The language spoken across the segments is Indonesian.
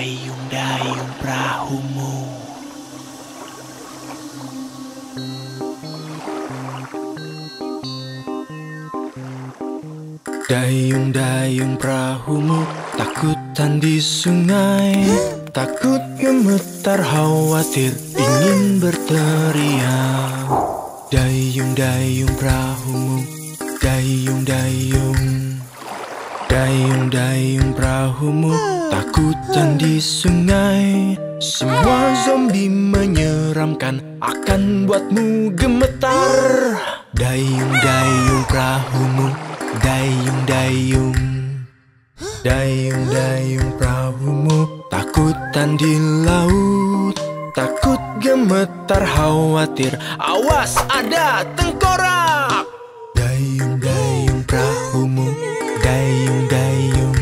Dayung-dayung perahumu. Dayung-dayung perahumu takutan di sungai. Takut gemetar khawatir ingin berteriak. Dayung-dayung perahumu, dayung-dayung. Dayung-dayung perahumu takutan di sungai. Semua zombie menyeramkan akan buatmu gemetar. Dayung-dayung perahumu, dayung-dayung. Dayung-dayung perahumu takutan di laut. Takut gemetar khawatir, awas ada tengkorak. Dayung-dayung perahumu, dayung-dayung.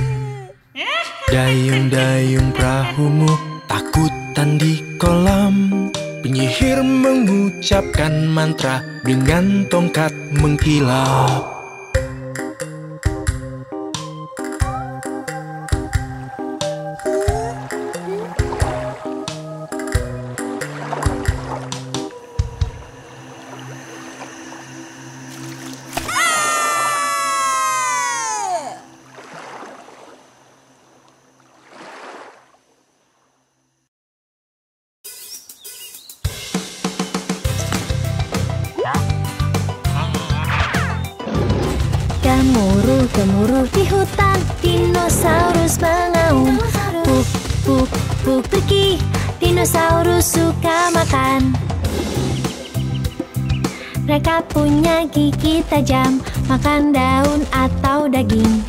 Dayung-dayung perahumu takutan di kolam. Penyihir mengucapkan mantra dengan tongkat mengkilap. Gemuruh di hutan, dinosaurus mengaum. Puk, puk, puk pergi, dinosaurus suka makan. Mereka punya gigi tajam, makan daun atau daging.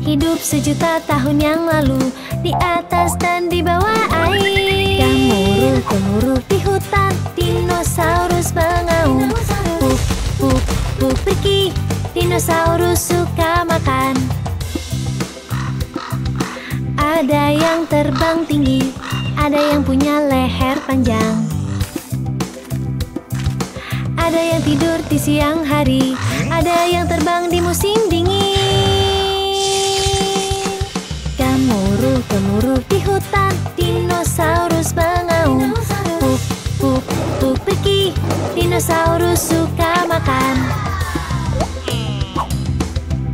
Hidup sejuta tahun yang lalu, di atas dan di bawah air. Gemuruh di hutan, dinosaurus mengaum. Puk, puk, puk pergi, dinosaurus suka makan. Ada yang terbang tinggi, ada yang punya leher panjang. Ada yang tidur di siang hari, ada yang terbang di musim dingin. Gemuruh di hutan, dinosaurus mengaum. Puk, puk, puk pergi, dinosaurus suka makan.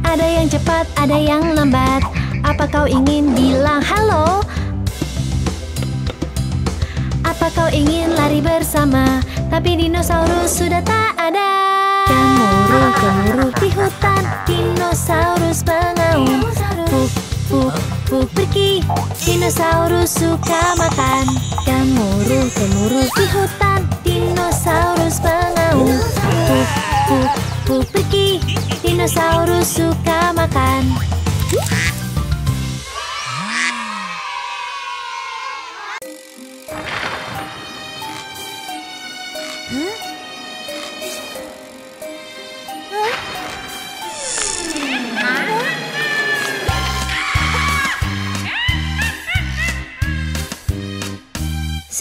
Ada yang cepat, ada yang lambat. Apa kau ingin bilang halo? Apa kau ingin lari bersama? Tapi dinosaurus sudah tak ada. Gemuruh di hutan, dinosaurus mengaum. Puk, puk, puk pergi, dinosaurus suka makan. Gemuruh di hutan, dinosaurus mengaum. Puk, puk, puk pergi, dinosaurus suka makan.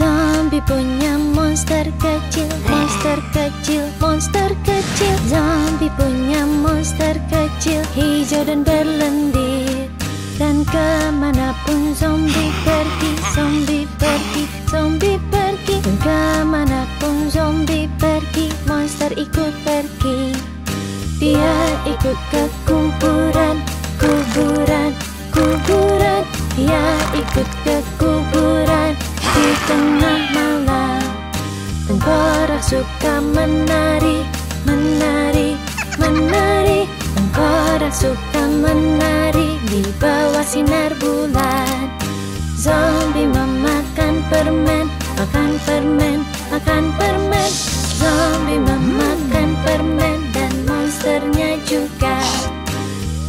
Zombie punya monster kecil, monster kecil, monster kecil. Zombie punya monster kecil, hijau dan berlendir. Dan kemanapun zombie pergi, zombie pergi, zombie pergi. Dan kemanapun zombie pergi, monster ikut pergi. Dia ikut ke kuburan, kuburan, kuburan. Dia ikut ke kuburan di tengah malam. Tengkorak suka menari, menari, menari. Tengkorak suka menari di bawah sinar bulan. Zombie memakan permen, makan permen, makan permen. Zombie memakan permen dan monsternya juga.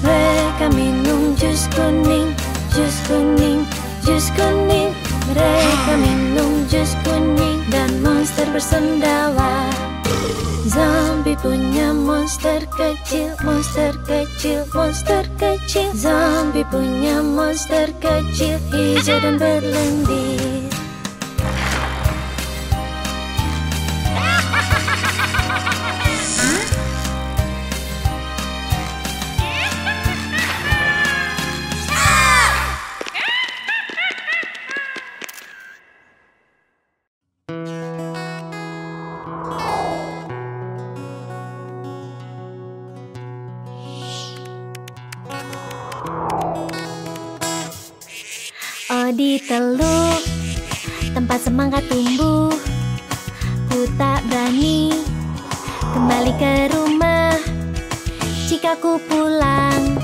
Mereka minum jus kuning, jus kuning, jus kuning. Mereka minum jus kuning dan monster bersendawa. Zombie punya monster kecil, monster kecil, monster kecil. Zombie punya monster kecil, hijau dan berlendir. di teluk, tempat semangat tumbuh. Ku tak berani kembali ke rumah. Jika ku pulang,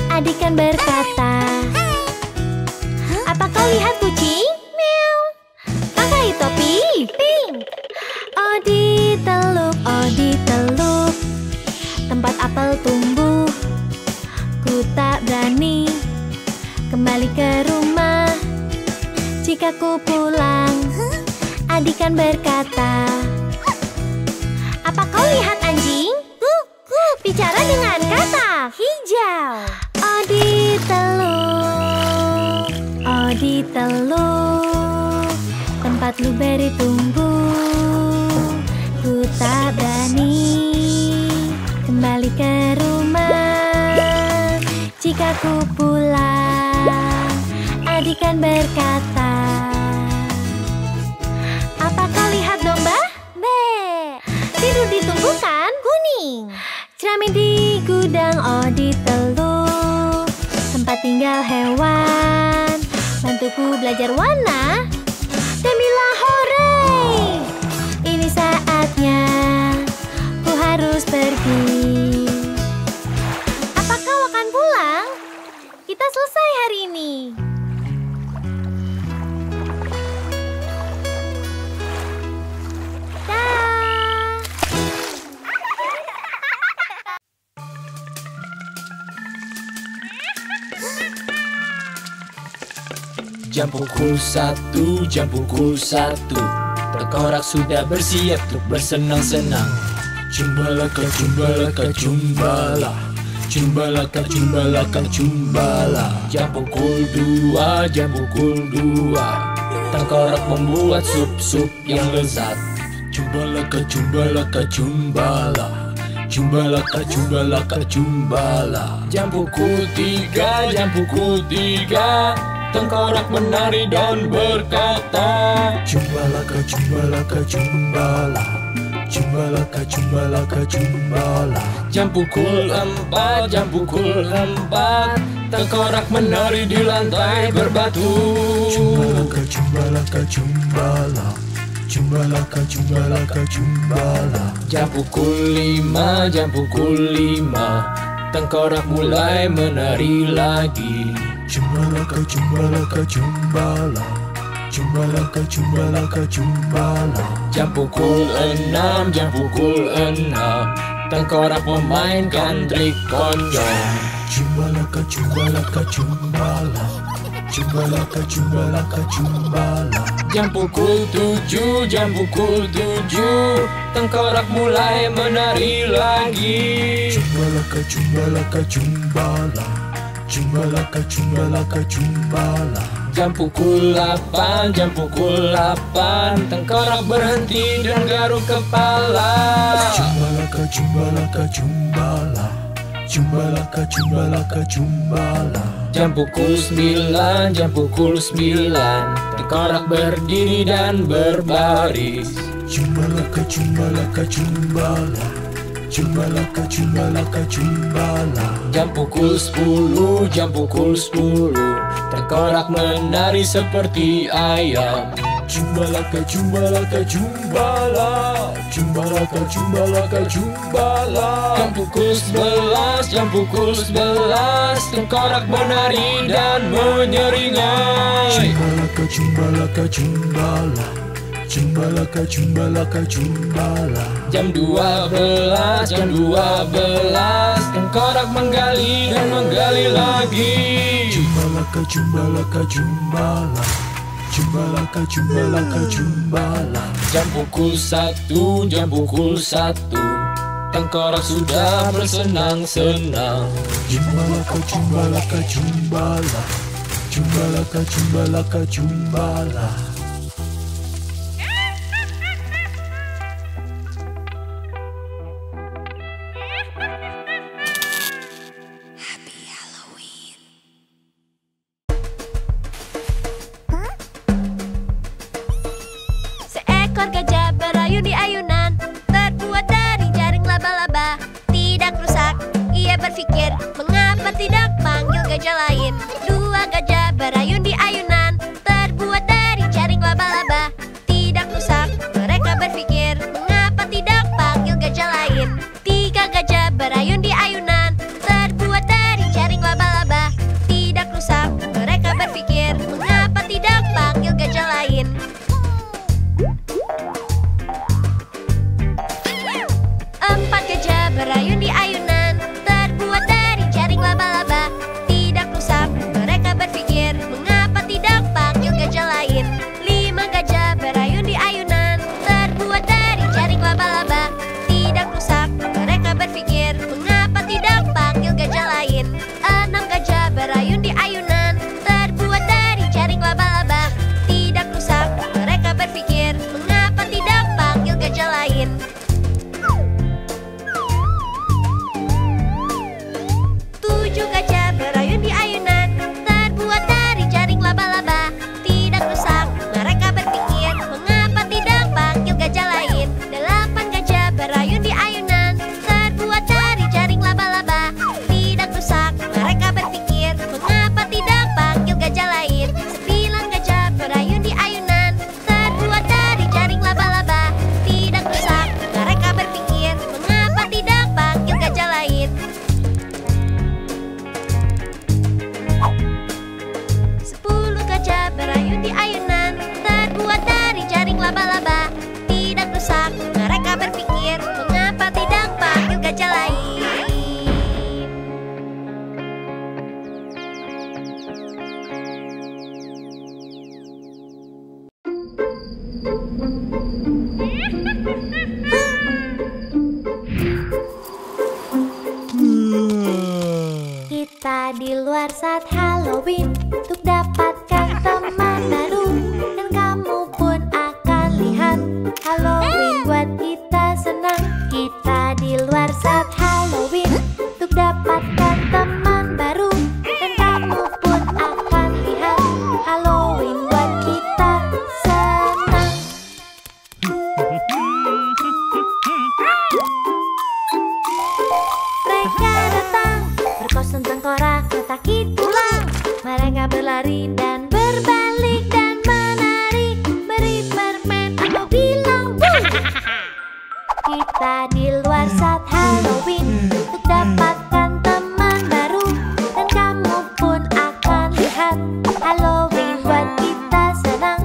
adik kan berkata, apa kau lihat kucing? Meow. Pakai topi pink. Oh di teluk, tempat apel tumbuh. Ku tak berani kembali ke rumah. Jika ku pulang, adik kan berkata, apa kau lihat anjing? Bicara dengan kata hijau. Oh di teluk, tempat blueberry tumbuh. Ku tak berani kembali ke rumah. Jika ku pulang, adik kan berkata, apa kau lihat domba? Tidur di tumbukan kuning. Cermin di gudang, oh di teluk, tempat tinggal hewan. Bantuku belajar warna. Demilah hore. Ini saatnya ku harus pergi. Apa kau akan pulang? Kita selesai hari ini. Jam pukul 1, jam pukul 1. Tengkorak sudah bersiap untuk bersenang-senang. Cumbalaka, cumbalaka, cumbala. Cumbalaka, cumbalaka, cumbala. Jam pukul 2, jam pukul 2. Tengkorak membuat sup-sup yang lezat. Cumbalaka, cumbalaka, cumbala. Cumbalaka, cumbalaka, cumbala. Jam pukul 3, jam pukul 3. Tengkorak menari dan berkata, cumbalaka, cumbalaka, cumbala. Cumbalaka, cumbalaka, cumbala. Jam pukul 4, jam pukul 4. Tengkorak menari di lantai berbatu. Cumbalaka, cumbalaka, cumbala. Cumbalaka, cumbalaka, cumbala. Jam pukul 5, jam pukul 5. Tengkorak mulai menari lagi. Cumbalaka, cumbalaka, cumbala. Cumbalaka, cumbalaka, cumbala. Jam pukul 6, jam pukul 6. Tengkorak memainkan trik konyol. Cumbalaka, cumbalaka, cumbala. Cumbalaka, cumbalaka, cumbala. Jam pukul 7, jam pukul 7. Tengkorak mulai menari lagi. Cumbalaka, cumbalaka, cumbala. Cumbalaka, cumbalaka, cumbala. Jam pukul 8, jam pukul 8. Tengkorak berhenti dan garuk kepala. Cumbalaka, cumbalaka, cumbala. Cumbalaka, cumbalaka, cumbala. Jam pukul 9, jam pukul 9. Tengkorak berdiri dan berbaris. Cumbalaka, cumbalaka, cumbala. Cumbalaka, cumbalaka, cumbala. Jam pukul 10, jam pukul 10. Tengkorak menari seperti ayam. Cumbalaka, cumbalaka, cumbala. Cumbalaka, cumbalaka, cumbala. Jam pukul 11, jam pukul 11. Tengkorak menari dan menyeringai. Cumbalaka, cumbalaka, cumbala. Cumbalaka, cumbalaka, cumbala. Jam 12, jam 12. Tengkorak menggali dan menggali lagi. Cumbalaka, cumbalaka, cumbala. Cumbalaka, cumbalaka, cumbala. Jam pukul 1, jam pukul 1. Tengkorak sudah bersenang-senang. Cumbalaka, cumbalaka, cumbala. Cumbalaka, cumbalaka, cumbala. Seekor gajah berayun di ayunan, terbuat dari jaring laba-laba. Tidak rusak, ia berpikir, mengapa tidak panggil gajah lain? Dua gajah berayun di ayunan, Kita di luar saat Halloween untuk dapatkan teman baru, dan kamu pun akan lihat Halloween buat kita senang. Kita di luar saat Halloween untuk dapatkan teman baru, dan kamu pun akan lihat Halloween buat kita senang. Mereka datang berkostum tengkorak kotak-kotak tulang. Mereka berlari dan berbalik dan menari, beri permen atau bilang wuh. Kita di luar saat Halloween untuk dapatkan teman baru, dan kamu pun akan lihat Halloween buat kita senang.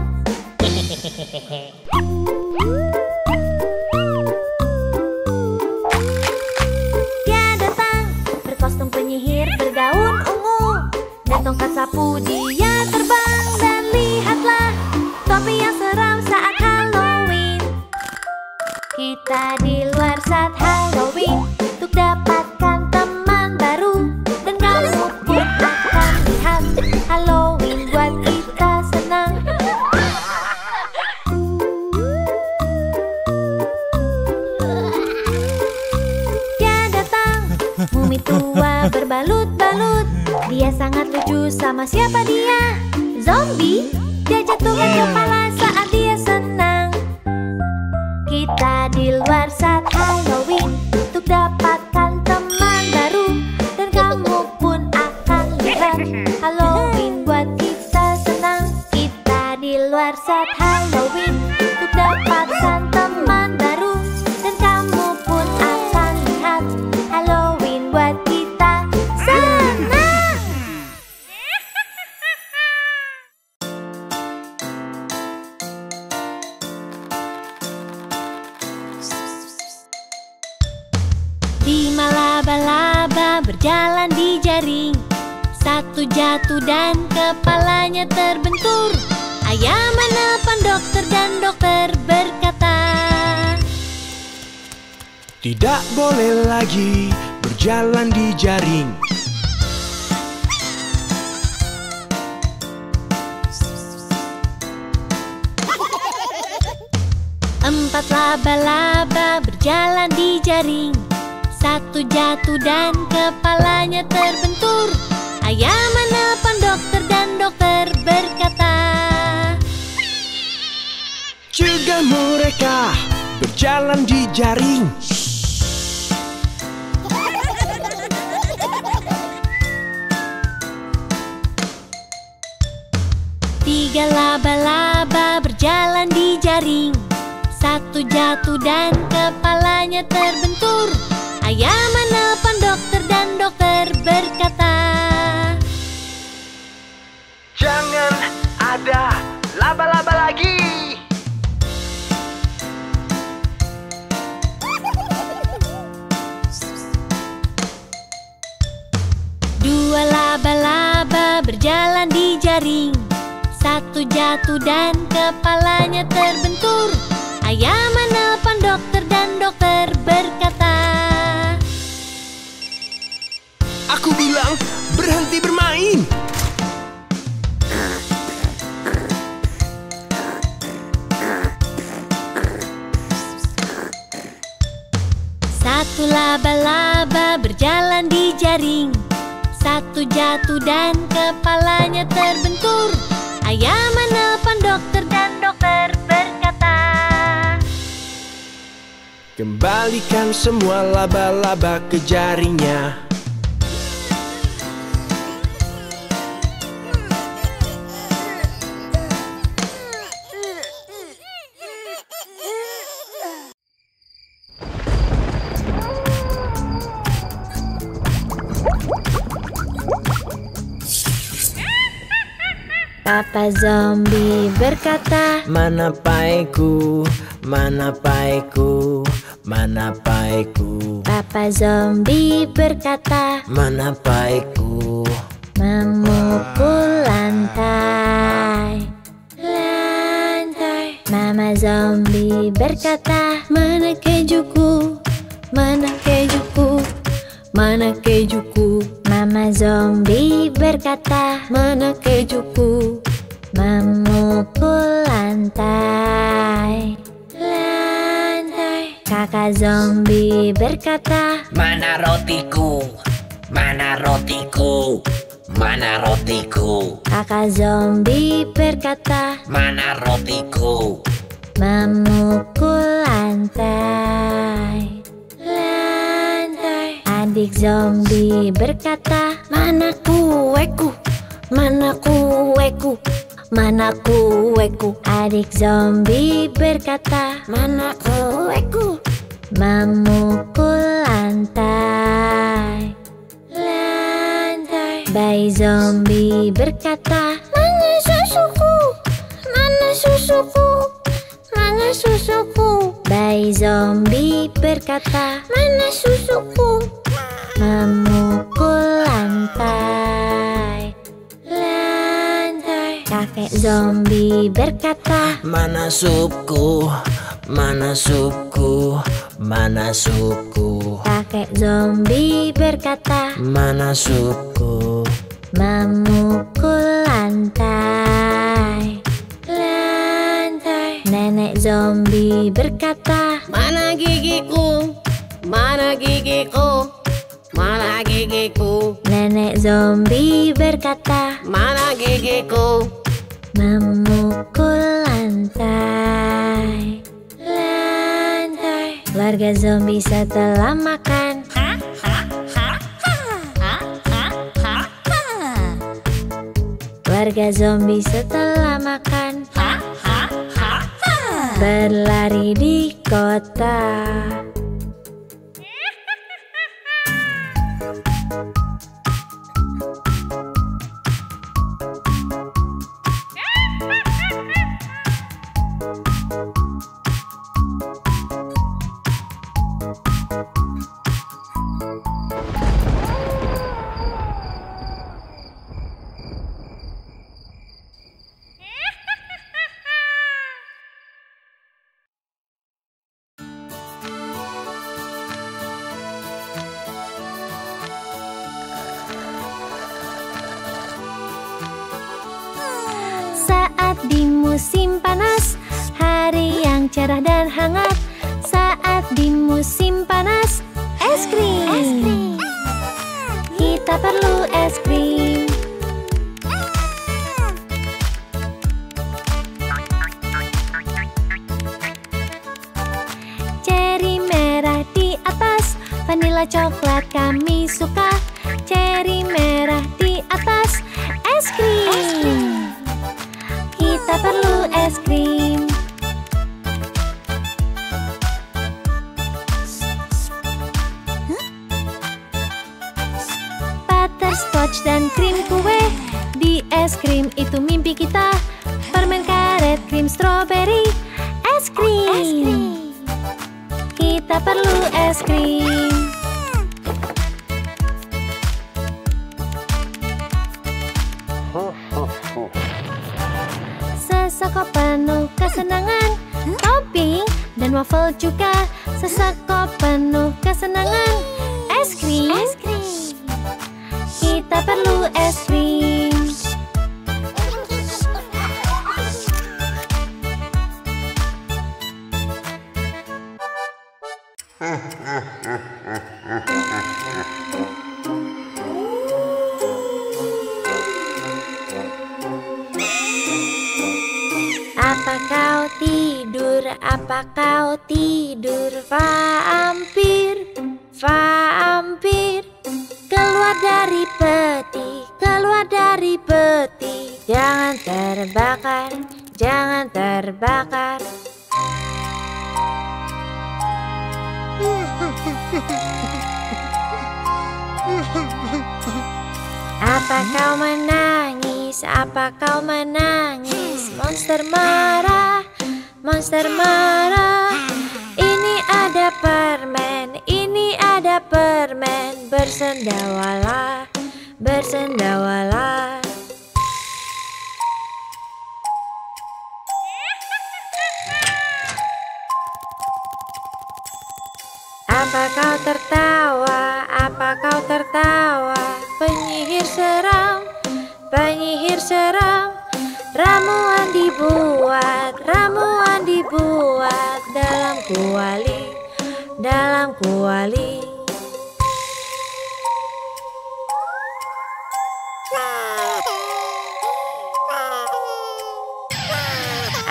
Dia datang berkostum penyihir bergaun ungu, dan tongkat sapu dia terbang. Dan lihatlah topi yang seram saat Halloween. Kita di luar saat Halloween untuk dapatkan teman baru, dan kamu pun akan lihat Halloween buat kita senang. Dia datang mumi tua berbalut-balut. Dia sangat lucu, sama siapa dia? Zombie. Dia jatuhkan kepala saat dia senang. Kita di luar saat Halloween untuk dapatkan teman baru, dan kamu pun akan lihat Halloween buat kita senang. Kita di luar saat Halloween untuk dapatkan teman baru, dan kamu pun akan lihat Halloween buat kita senang. Lima laba-laba berjalan di jaring. Satu jatuh dan kepalanya terbentur. Ayah menelpon dokter dan dokter berkata, tidak boleh lagi berjalan di jaring. empat laba-laba berjalan di jaring. Satu jatuh dan kepalanya terbentur. Ayah menelpon dokter dan dokter berkata, Cegah mereka berjalan di jaring. tiga laba-laba berjalan di jaring. Satu jatuh dan kepalanya terbentur. Ayah menelpon dokter dan dokter berkata, Jangan ada laba-laba lagi. dua laba-laba berjalan di jaring. Satu jatuh dan kepalanya terbentur. Ayah menelpon dokter dan dokter berkata, Aku bilang berhenti bermain. satu laba-laba berjalan di jaring. Satu jatuh dan kepalanya terbentur. Ayah menelpon dokter dan dokter berkata, Kembalikan semua laba-laba ke jaringnya. Papa Zombie berkata, Mana paiku, mana paiku, mana paiku, Papa Zombie berkata, mana paiku. memukul lantai. Lantai, Mama zombie berkata, mana kejuku? Mana kejuku? Mana kejuku? Mama zombie berkata, mana kejuku? Memukul lantai. Kakak zombie berkata, mana rotiku? Mana rotiku? Mana rotiku? Kakak zombie berkata, mana rotiku? memukul lantai. Adik zombie berkata, mana kueku? Mana kueku? Mana kueku? Adik zombie berkata, mana kueku? Memukul lantai. Bayi zombie berkata, mana susuku? Mana susuku? Mana susuku? Bayi zombie berkata, mana susuku? Memukul lantai. Kakek zombie berkata, mana supku? Mana supku? Mana supku? Kakek zombie berkata, Mana supku? memukul lantai. Nenek zombie berkata, Mana gigiku? Mana gigiku? Mana gigiku? Nenek zombie berkata, Mana gigiku? memukul lantai. Keluarga zombie setelah makan, keluarga zombie setelah makan berlari di kota. Saat di musim panas, hari yang cerah dan hangat. Saat di musim panas, es krim. Kita perlu es krim. Ceri merah di atas, vanila coklat kami suka. Ceri merah di atas, es krim. Kita perlu es krim. Butterscotch dan krim kue, di es krim itu mimpi kita. Permen karet, krim stroberi, es krim. Kita perlu es krim. Sesako penuh kesenangan, topping dan waffle juga. Sesako penuh kesenangan, es krim. Kita perlu es krim. Apa kau tidur? Apa kau tidur? Vampir, vampir. Keluar dari peti, keluar dari peti. Jangan terbakar, jangan terbakar. Apa kau menangis? Apa kau menangis? Monster marah, monster marah. Ini ada permen, ini ada permen. Bersendawalah, bersendawalah. Apa kau tertawa? Apa kau tertawa? Penyihir seram, penyihir seram. Ramuan dibuat dalam kuali, dalam kuali.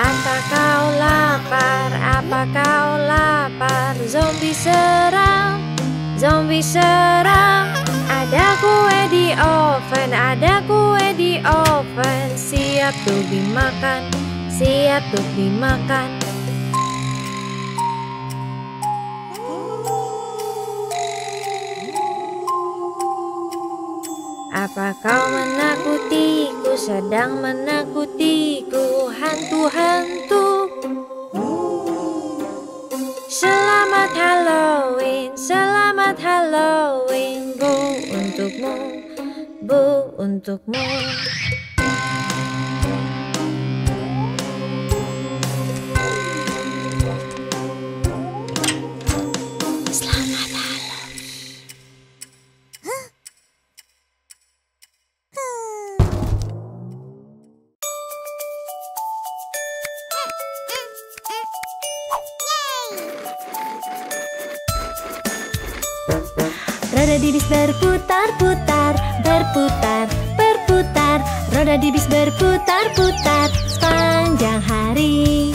Apa kau lapar? Apa kau lapar? Zombie seram, zombie seram. Ada kue di oven, ada kue di oven. Siap untuk dimakan, siap untuk dimakan. Apa kau menakutiku, sedang menakutiku, hantu-hantu? Selamat Halloween, selamat Halloween. Bu untukmu, bu untukmu. Selamat Halloween. Roda dibis berputar-putar, berputar, berputar. Roda dibis berputar-putar sepanjang hari.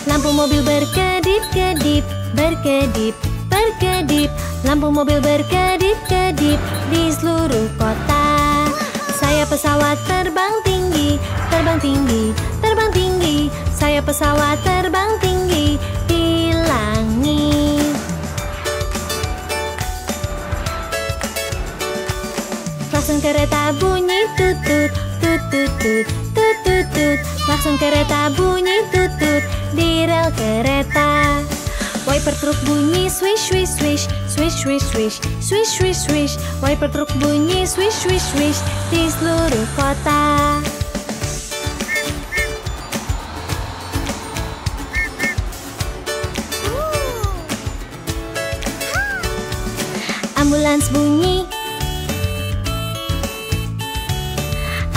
Lampu mobil berkedip-kedip, berkedip, berkedip. Lampu mobil berkedip-kedip di seluruh kota. Saya pesawat terbang tinggi, terbang tinggi, terbang tinggi. Saya pesawat terbang tinggi di langit. Klakson kereta bunyi tutut, tutut, tut, tutut, tut. Klakson kereta bunyi tutut di rel kereta. Wiper truk bunyi swish, swish, swish, swish, swish, swish, swish, swish, swish. Wiper truk bunyi swish, swish, swish di seluruh kota. Ambulans bunyi,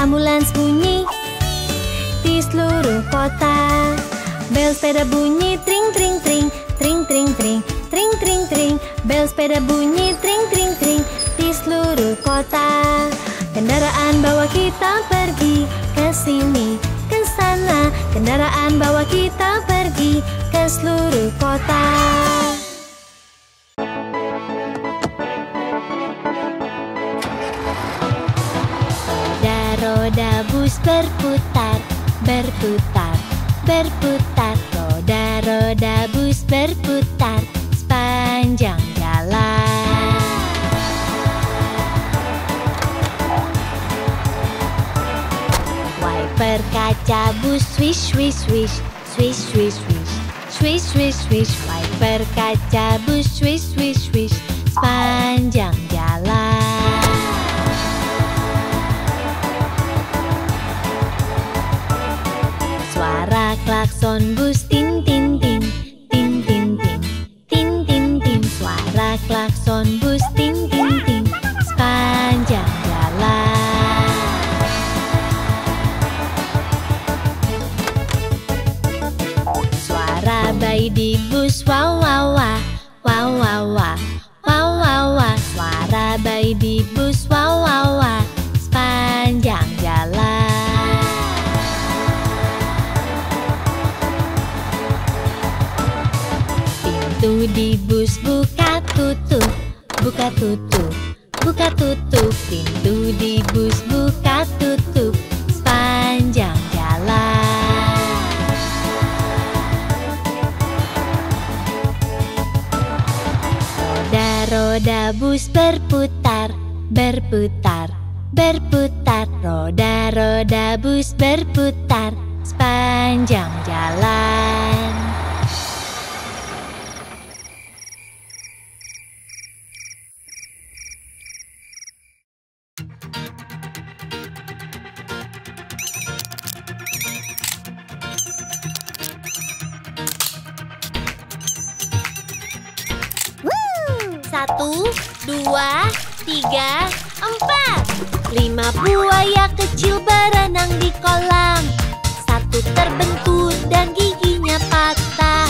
ambulans bunyi di seluruh kota. Bel sepeda bunyi tring tring tring, tring tring tring, tring tring tring. Bel sepeda bunyi tring tring tring di seluruh kota. Kendaraan bawa kita pergi ke sini, ke sana. Kendaraan bawa kita pergi ke seluruh kota. Roda bus berputar, berputar, berputar. Roda-roda bus berputar sepanjang jalan. Wiper kaca bus swish, swish, swish, swish, swish, swish, swish, swish, swish. Wiper kaca bus swish, swish, swish sepanjang jalan. Suara klakson bus tin tin tin, tin tin tin, tin tin tin. Suara klakson bus tin tin tin sepanjang jalan. Suara bayi di bus wow wow wah, wow wow wah, wow wow wah. Suara bayi di bus wow wow wah sepanjang jalan. Pintu di bus buka tutup, buka tutup, buka tutup. Pintu di bus buka tutup sepanjang jalan. Roda-roda bus berputar, berputar, berputar. Roda-roda bus berputar sepanjang jalan. 1, 2, 3, 4. 5 buaya kecil berenang di kolam. 1 terbentur dan giginya patah.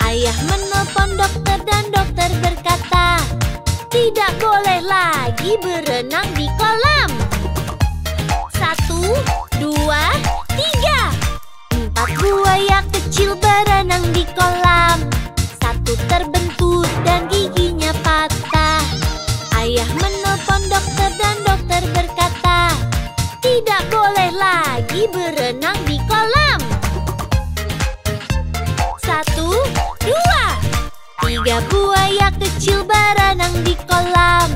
Ayah menelpon dokter dan dokter berkata, tidak boleh lagi berenang di kolam. 1, 2, 3. 4 buaya kecil berenang di kolam. 1 terbentur dan giginya patah. Ayah menelpon dokter dan dokter berkata, tidak boleh lagi berenang di kolam. 1, 2, 3 buaya kecil berenang di kolam.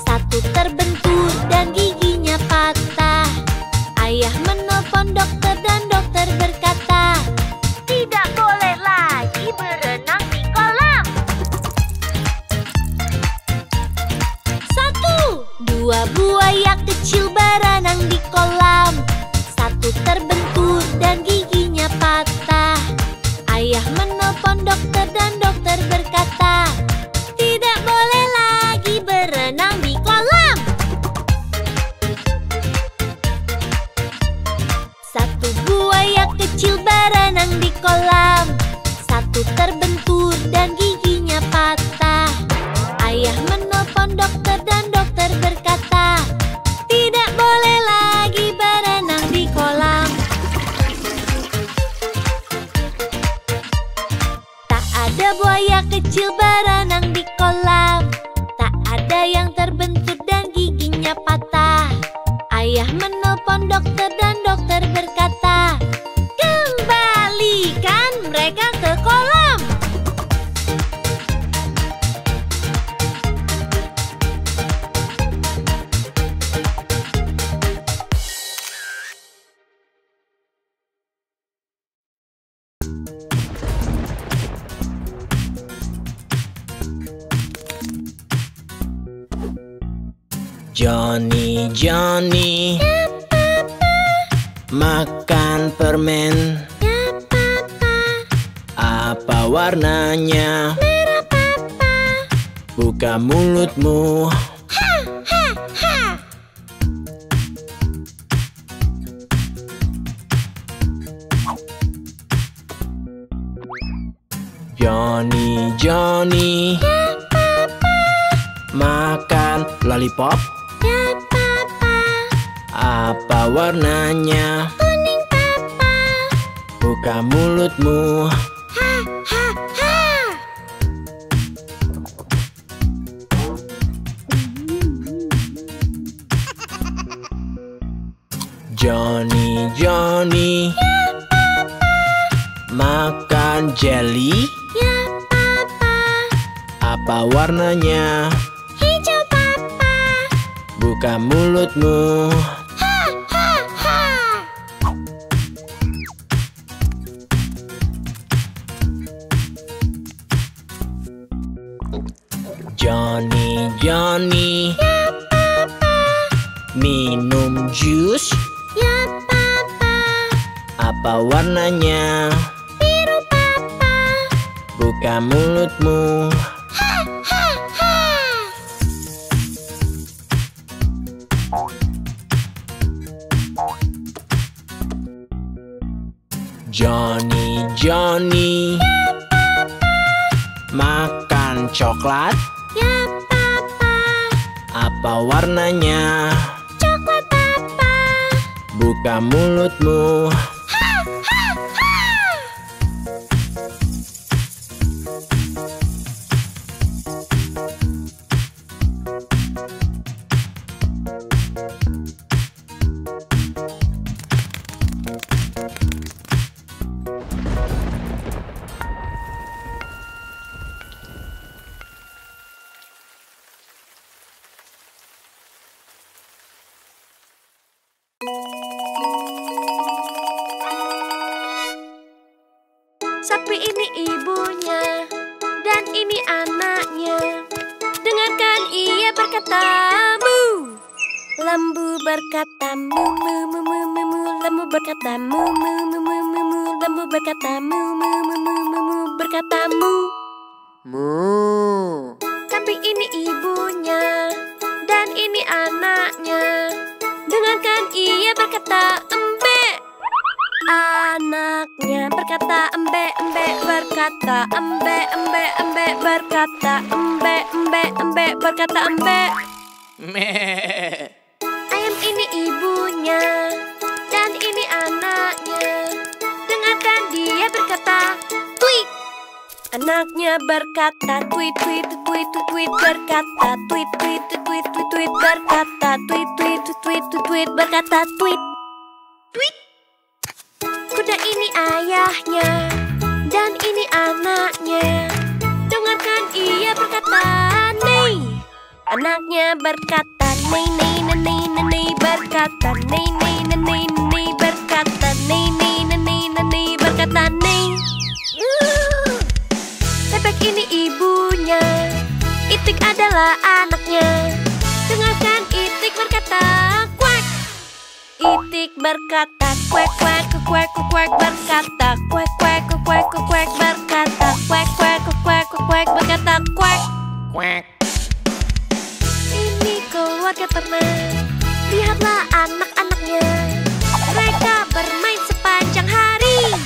1 terbentur dan giginya patah. Ayah menelpon dokter dan dokter berkata, tidak boleh lagi berenang di kolam. 1, 2 buaya kecil berenang di kolam. 1 terbentur dan giginya patah. Ayah menelpon dokter dan dokter berkata, tidak boleh lagi berenang di kolam. 1 buaya kecil berenang di kolam. 1 terbentur dan giginya patah. Ayah menelpon dokter dan dokter berkata, tidak boleh lagi berenang di kolam. Tak ada buaya kecil berenang di kolam. Tak ada yang terbentur dan giginya patah. Ayah menelpon dokter dan dokter berkata, kembalikan mereka ke kolam. Johnny, Johnny, makan permen. Ya papa, Apa warnanya? merah papa. Buka mulutmu. Ha, ha, ha. Johnny, Johnny, Ya papa, makan lollipop. ya papa. Apa warnanya? Kuning papa. Buka mulutmu. Ha, ha, ha. Johnny, Johnny, makan jelly. Ya papa, Apa warnanya? hijau papa. Buka mulutmu. Ha, ha, ha. Johnny, Johnny, minum jus. Ya papa, Apa warnanya? biru papa. Buka mulutmu. Ha, ha, ha. Johnny, Johnny, makan coklat. Ya papa, Apa warnanya? coklat papa. Buka mulutmu. Ha, ha, ha. Sapi ini ibunya, dan ini anaknya. Dengarkan ia berkata mu. Lembu berkata mu mu mu mu mu mu. Lembu berkata mu mu mu mu mu mu. Lembu berkata mu mu mu mu mu mu. Berkata mu. Mu. Sapi ini anaknya. Dengarkan ia berkata embe. Anaknya berkata embe, embe berkata embe, embe, embe berkata embe, embe, embe berkata embe. Ayam ini ibunya dan ini anaknya. Dengarkan dia berkata tweet. Anaknya berkata tweet, tweet, tweet, tweet berkata tweet, tweet, tweet, tweet, tweet berkata tweet, tweet, tweet, tweet berkata tweet. Tweet. Kuda ini ayahnya dan ini anaknya. Dengarkan ia berkata nei. Anaknya berkata nei, nei, nei, nei berkata nei, nei, nei, nei berkata nei, nei, nei, nei berkata nei. Bebek ini ibunya, Itik adalah anaknya. Dengarkan Itik berkata kuak. Itik berkata kuak, kuak, kuak, kuak berkata kuak, kuak, kuak, kuak berkata kuak, kuak, kuak, kuak berkata kuak. Kuak. Ini keluarga ternak. Lihatlah anak-anaknya. Mereka bermain sepanjang hari.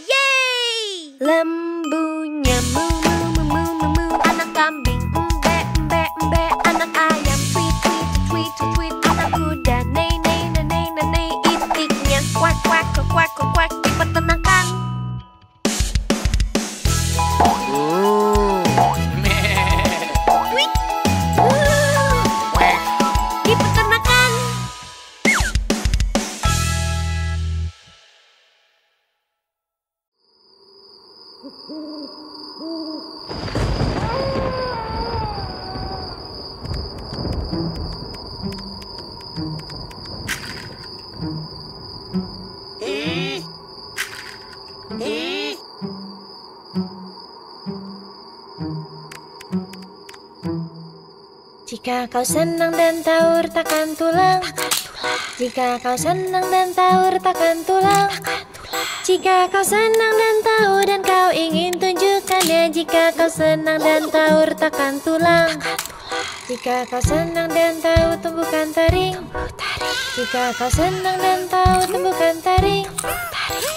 Yeay! Lembunya mu mu mu mu mu mu. Anak kambing embe embe embe. Anak ayam tweet tweet tweet tweet. Anak kuda nei nei nei nei nei. Itiknya kuak kuak kuak kuak di peternakan. Tweet. Di peternakan. Jika kau senang dan tahu retakan tulang. Jika kau senang dan tahu retakan tulang. Jika kau senang dan tahu dan kau ingin tunjukkannya. Jika kau senang dan tahu retakan tulang. Jika kau senang dan tahu tumbuhkan taring. Jika kau senang dan tahu tumbuhkan taring.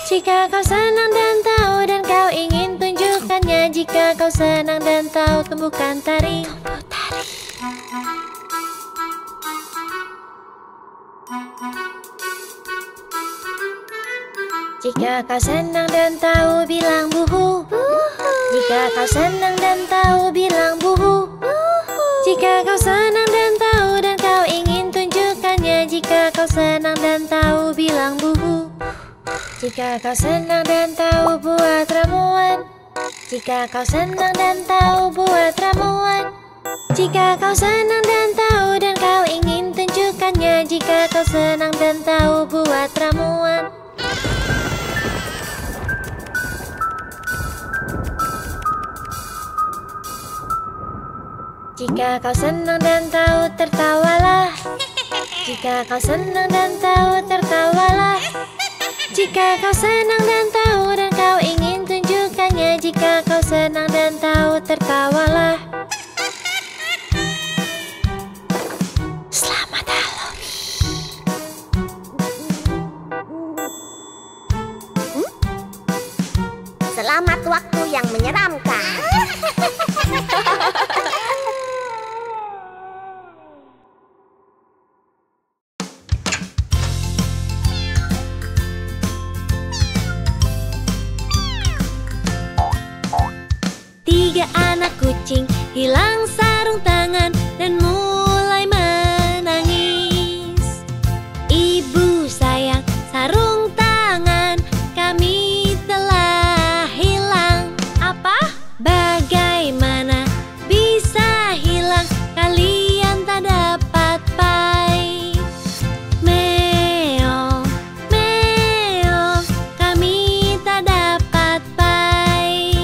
Jika kau senang dan tahu dan kau ingin tunjukkannya. Jika kau senang dan tahu tumbuhkan taring. Jika kau senang dan tahu bilang buhu. Jika kau senang dan tahu bilang buhu. Jika kau senang dan tahu dan kau ingin tunjukkannya. Jika kau senang dan tahu bilang buhu. Jika kau senang dan tahu buat ramuan. Jika kau senang dan tahu buat ramuan. Jika kau senang dan tahu dan kau ingin tunjukkannya. Jika kau senang dan tahu buat ramuan. Jika kau senang dan tahu tertawalah. Jika kau senang dan tahu tertawalah. Jika kau senang dan tahu dan kau ingin tunjukkannya. Jika kau senang dan tahu tertawalah. Selamat Halloween. Selamat waktu yang menyeramkan. Tiga anak kucing hilang sarung tangan dan mulai menangis. Ibu sayang, sarung tangan kami telah hilang. Apa? Bagaimana bisa hilang? Kalian tak dapat pai. Meong, meong, kami tak dapat pai.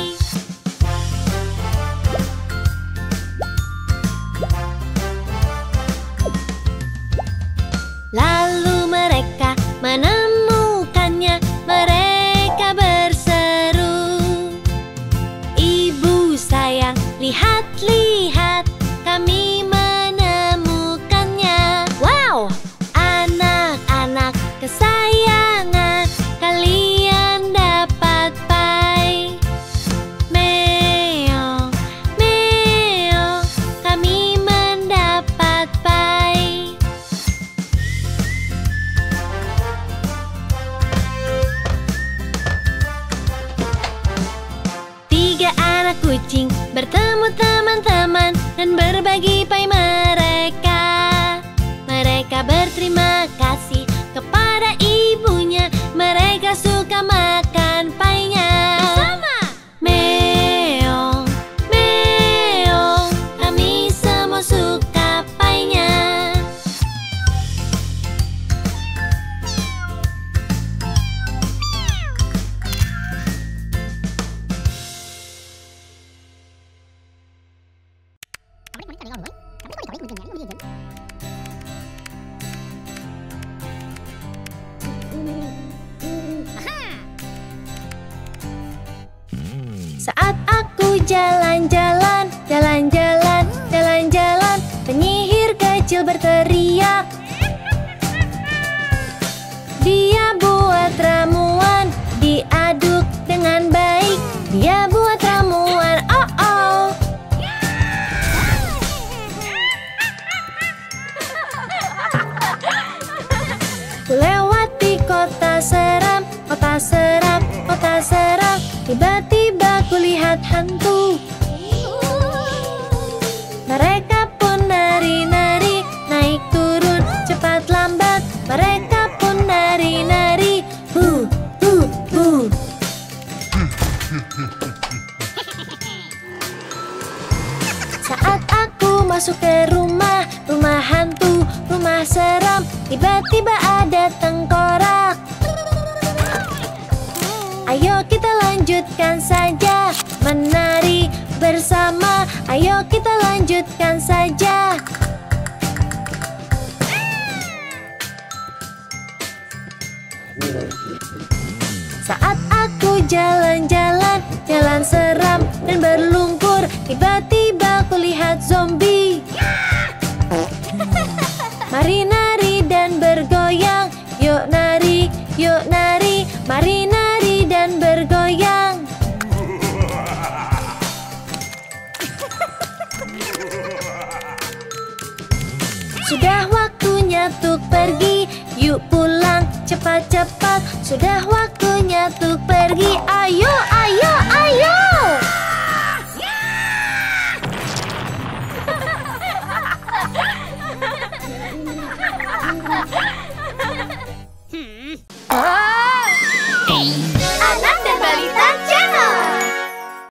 kucing bertemu teman-teman dan berbagi pai mereka. Mereka berterima kasih kepada ibunya. Mereka suka makan painya. Bersama! Meong, meong, kami semua suka painya. Saat aku jalan-jalan, jalan-jalan, jalan-jalan, penyihir kecil berteriak. Dia buat ramuan, diaduk dengan baik. Dia buat ramuan, oh-oh. Lewati kota seram, kota seram, kota seram. Tiba-tiba kulihat hantu. Mereka pun nari-nari, naik turun, cepat lambat. Mereka pun nari-nari, hu, hu, hu. Saat aku masuk ke rumah, rumah hantu, rumah seram, tiba-tiba ada tengkorak. Ayo kita lanjutkan saja menari bersama. Ayo kita lanjutkan saja. Saat aku jalan-jalan, jalan seram dan berlumpur, tiba-tiba kulihat zombie. Mari nari dan bergoyang, yuk nari, yuk nari. Mari nari dan bergoyang. Sudah waktunya tuk pergi, yuk pulang cepat-cepat. Sudah waktunya tuk pergi, ayo, ayo, ayo. Ah!